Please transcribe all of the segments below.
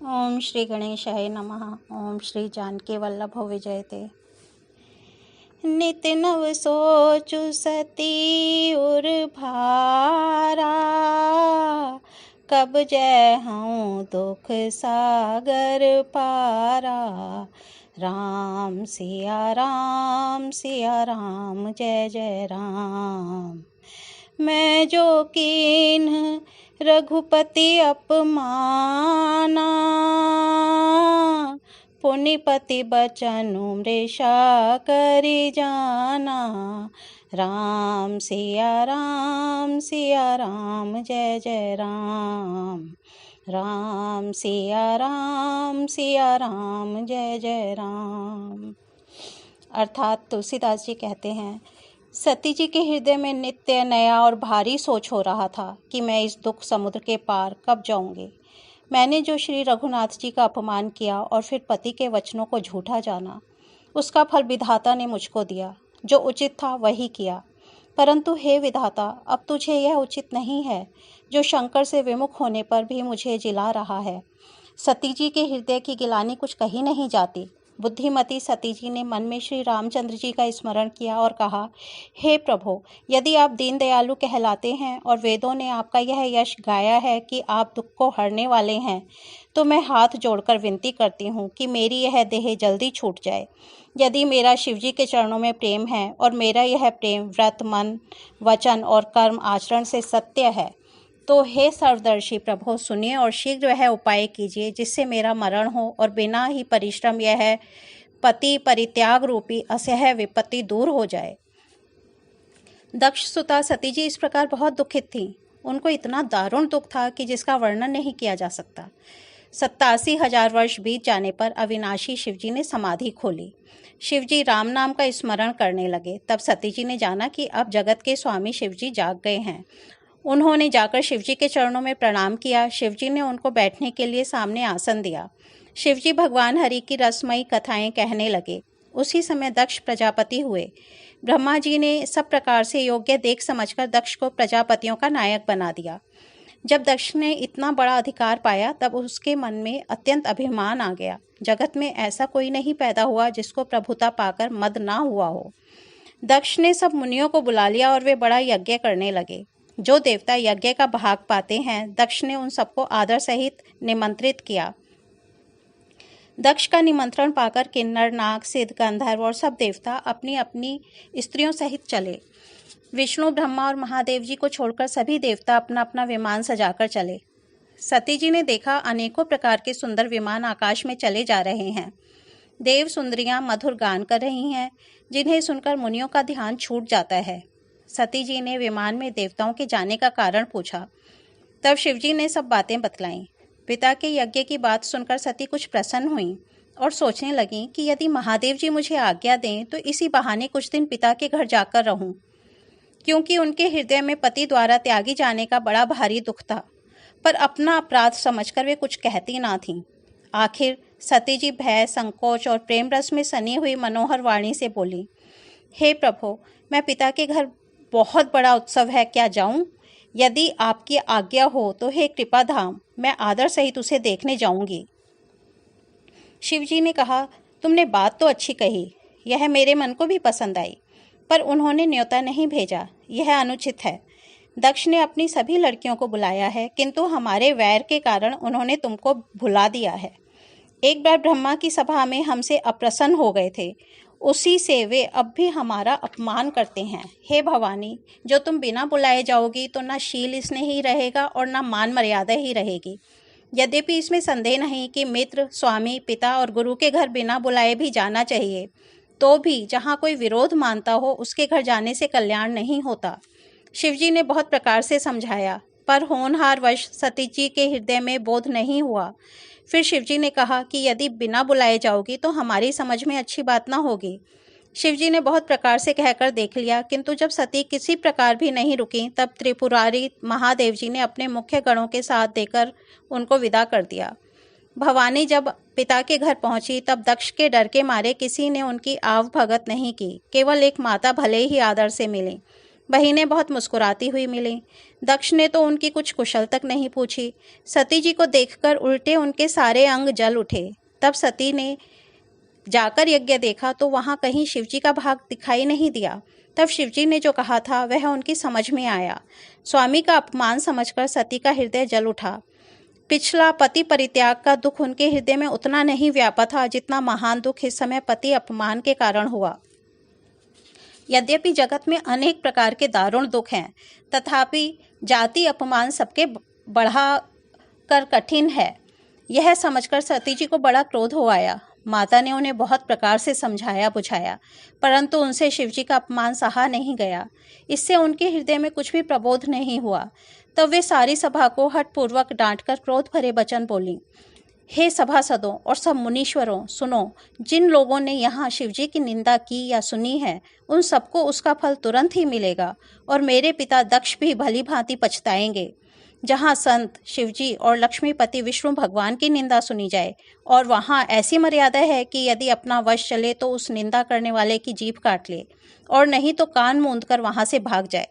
ओम श्री गणेशाय नमः। ओम श्री जानकी वल्लभ विजयते। नित नव सोचु सती उर भारा, कब जय हूँ दुख सागर पारा। राम सिया राम जय जय राम। मैं जो कीन्ह रघुपति अपमाना, पुनिपति बचनु मृषा करि जाना। राम सिया राम जय जय राम। राम सिया राम जय जय राम। अर्थात तुलसीदास जी कहते हैं, सती जी के हृदय में नित्य नया और भारी सोच हो रहा था कि मैं इस दुख समुद्र के पार कब जाऊंगी। मैंने जो श्री रघुनाथ जी का अपमान किया और फिर पति के वचनों को झूठा जाना, उसका फल विधाता ने मुझको दिया। जो उचित था वही किया, परंतु हे विधाता, अब तुझे यह उचित नहीं है जो शंकर से विमुख होने पर भी मुझे जिला रहा है। सती जी के हृदय की गिलानी कुछ कही नहीं जाती। बुद्धिमती सती जी ने मन में श्री रामचंद्र जी का स्मरण किया और कहा, हे प्रभु, यदि आप दीन दयालु कहलाते हैं और वेदों ने आपका यह यश गाया है कि आप दुख को हरने वाले हैं, तो मैं हाथ जोड़कर विनती करती हूँ कि मेरी यह देह जल्दी छूट जाए। यदि मेरा शिवजी के चरणों में प्रेम है और मेरा यह प्रेम व्रत, मन, वचन और कर्म आचरण से सत्य है, तो हे सर्वदर्शी प्रभु, सुनिए और शीघ्र वह उपाय कीजिए जिससे मेरा मरण हो और बिना ही परिश्रम यह पति परित्याग रूपी असह्य विपत्ति दूर हो जाए। दक्ष सुता सती जी इस प्रकार बहुत दुखित थी। उनको इतना दारुण दुख था कि जिसका वर्णन नहीं किया जा सकता। 87,000 वर्ष बीत जाने पर अविनाशी शिवजी ने समाधि खोली। शिवजी राम नाम का स्मरण करने लगे। तब सती जी ने जाना कि अब जगत के स्वामी शिवजी जाग गए हैं। उन्होंने जाकर शिवजी के चरणों में प्रणाम किया। शिवजी ने उनको बैठने के लिए सामने आसन दिया। शिवजी भगवान हरि की रसमयी कथाएं कहने लगे। उसी समय दक्ष प्रजापति हुए। ब्रह्मा जी ने सब प्रकार से योग्य देख समझकर दक्ष को प्रजापतियों का नायक बना दिया। जब दक्ष ने इतना बड़ा अधिकार पाया, तब उसके मन में अत्यंत अभिमान आ गया। जगत में ऐसा कोई नहीं पैदा हुआ जिसको प्रभुता पाकर मद ना हुआ हो। दक्ष ने सब मुनियों को बुला लिया और वे बड़ा यज्ञ करने लगे। जो देवता यज्ञ का भाग पाते हैं, दक्ष ने उन सबको आदर सहित निमंत्रित किया। दक्ष का निमंत्रण पाकर किन्नर, नाग, सिद्ध, गंधर्व और सब देवता अपनी अपनी स्त्रियों सहित चले। विष्णु, ब्रह्मा और महादेव जी को छोड़कर सभी देवता अपना अपना विमान सजाकर चले। सती जी ने देखा, अनेकों प्रकार के सुंदर विमान आकाश में चले जा रहे हैं। देव सुंदरियां मधुर गान कर रही हैं, जिन्हें सुनकर मुनियों का ध्यान छूट जाता है। सती जी ने विमान में देवताओं के जाने का कारण पूछा। तब शिवजी ने सब बातें बतलाईं। पिता के यज्ञ की बात सुनकर सती कुछ प्रसन्न हुई और सोचने लगी कि यदि महादेव जी मुझे आज्ञा दें तो इसी बहाने कुछ दिन पिता के घर जाकर रहूं, क्योंकि उनके हृदय में पति द्वारा त्यागी जाने का बड़ा भारी दुख था। पर अपना अपराध समझकर वे कुछ कहती ना थीं। आखिर सती जी भय, संकोच और प्रेम रस में सनी हुई मनोहर वाणी से बोली, हे प्रभु, मैं पिता के घर बहुत बड़ा उत्सव है, क्या जाऊं? यदि आपकी आज्ञा हो तो हे कृपा धाम, मैं आदर सहित उसे देखने जाऊंगी। शिवजी ने कहा, तुमने बात तो अच्छी कही, यह मेरे मन को भी पसंद आई, पर उन्होंने न्योता नहीं भेजा, यह अनुचित है। दक्ष ने अपनी सभी लड़कियों को बुलाया है, किंतु हमारे वैर के कारण उन्होंने तुमको भुला दिया है। एक बार ब्रह्मा की सभा में हमसे अप्रसन्न हो गए थे, उसी से वे अब भी हमारा अपमान करते हैं। हे भवानी, जो तुम बिना बुलाए जाओगी तो ना शील इसमें ही रहेगा और ना मान मर्यादा ही रहेगी। यद्यपि इसमें संदेह नहीं कि मित्र, स्वामी, पिता और गुरु के घर बिना बुलाए भी जाना चाहिए, तो भी जहाँ कोई विरोध मानता हो उसके घर जाने से कल्याण नहीं होता। शिवजी ने बहुत प्रकार से समझाया, पर होनहार वश सती जी के हृदय में बोध नहीं हुआ। फिर शिवजी ने कहा कि यदि बिना बुलाए जाओगी तो हमारी समझ में अच्छी बात ना होगी। शिवजी ने बहुत प्रकार से कहकर देख लिया, किंतु जब सती किसी प्रकार भी नहीं रुकी, तब त्रिपुरारी महादेव जी ने अपने मुख्य गणों के साथ देकर उनको विदा कर दिया। भवानी जब पिता के घर पहुंची, तब दक्ष के डर के मारे किसी ने उनकी आव भगत नहीं की। केवल एक माता भले ही आदर से मिली, बहिनें बहुत मुस्कुराती हुई मिलीं। दक्ष ने तो उनकी कुछ कुशल तक नहीं पूछी। सती जी को देखकर उल्टे उनके सारे अंग जल उठे। तब सती ने जाकर यज्ञ देखा तो वहां कहीं शिवजी का भाग दिखाई नहीं दिया। तब शिवजी ने जो कहा था वह उनकी समझ में आया। स्वामी का अपमान समझकर सती का हृदय जल उठा। पिछला पति परित्याग का दुख उनके हृदय में उतना नहीं व्यापा था जितना महान दुख इस समय पति अपमान के कारण हुआ। यद्यपि जगत में अनेक प्रकार के दारुण दुख हैं, तथापि जाति अपमान सबके बढ़ा कर कठिन है। यह समझकर सती जी को बड़ा क्रोध हो आया। माता ने उन्हें बहुत प्रकार से समझाया बुझाया, परंतु उनसे शिवजी का अपमान सहा नहीं गया। इससे उनके हृदय में कुछ भी प्रबोध नहीं हुआ। तब वे सारी सभा को हठपूर्वक डांटकर क्रोध भरे वचन बोली। हे सभासदों और सब मुनीश्वरों, सुनो, जिन लोगों ने यहाँ शिवजी की निंदा की या सुनी है, उन सबको उसका फल तुरंत ही मिलेगा और मेरे पिता दक्ष भी भली भांति पछताएंगे। जहाँ संत, शिवजी और लक्ष्मीपति विष्णु भगवान की निंदा सुनी जाए और वहाँ ऐसी मर्यादा है कि यदि अपना वश चले तो उस निंदा करने वाले की जीभ काट ले और नहीं तो कान मूंद कर वहाँ से भाग जाए।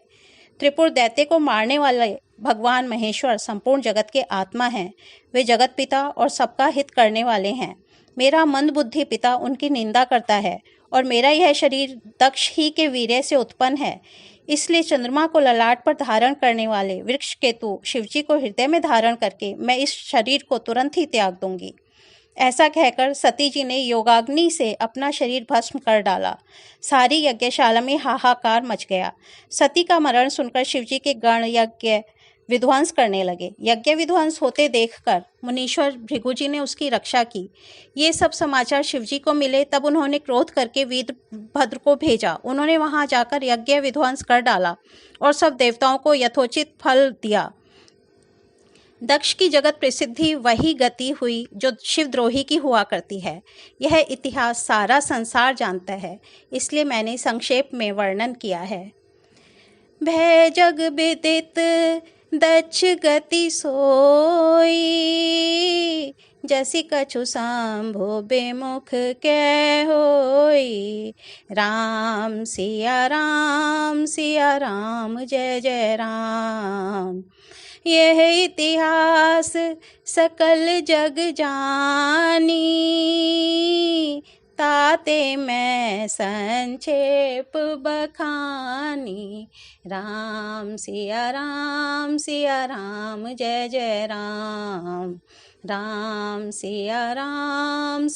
त्रिपुर दैत्य को मारने वाले भगवान महेश्वर संपूर्ण जगत के आत्मा हैं। वे जगत पिता और सबका हित करने वाले हैं। मेरा मंदबुद्धि पिता उनकी निंदा करता है और मेरा यह शरीर दक्ष ही के वीर्य से उत्पन्न है। इसलिए चंद्रमा को ललाट पर धारण करने वाले वृक्ष केतु शिवजी को हृदय में धारण करके मैं इस शरीर को तुरंत ही त्याग दूंगी। ऐसा कहकर सती जी ने योगाग्नि से अपना शरीर भस्म कर डाला। सारी यज्ञशाला में हाहाकार मच गया। सती का मरण सुनकर शिवजी के गण यज्ञ विध्वंस करने लगे। यज्ञ विध्वंस होते देखकर मुनीश्वर भृगु जी ने उसकी रक्षा की। ये सब समाचार शिवजी को मिले तब उन्होंने क्रोध करके वीरभद्र को भेजा। उन्होंने वहां जाकर यज्ञ विध्वंस कर डाला और सब देवताओं को यथोचित फल दिया। दक्ष की जगत प्रसिद्धि वही गति हुई जो शिवद्रोही की हुआ करती है। यह इतिहास सारा संसार जानता है, इसलिए मैंने संक्षेप में वर्णन किया है। भय जग विदित दक्ष गति सोई, जसी कछु शंभु बेमुख कै होई। राम सिया राम जय जय राम। यह इतिहास सकल जग जानी, ताते मैं संक्षेप बखानी। राम सिया राम जय जय राम। राम सिया राम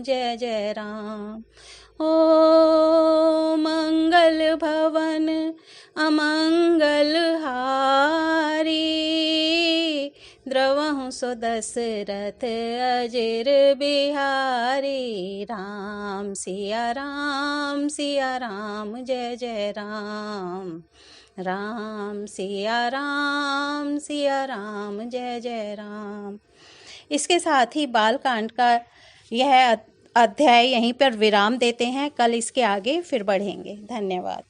जय जय राम। ओ मंगल भवन अमंगल हारी, द्रवहु सो दशरथ अजिर बिहारी। राम सिया राम जय जय राम। राम सिया राम जय जय राम। इसके साथ ही बालकांड का यह अध्याय यहीं पर विराम देते हैं। कल इसके आगे फिर बढ़ेंगे। धन्यवाद।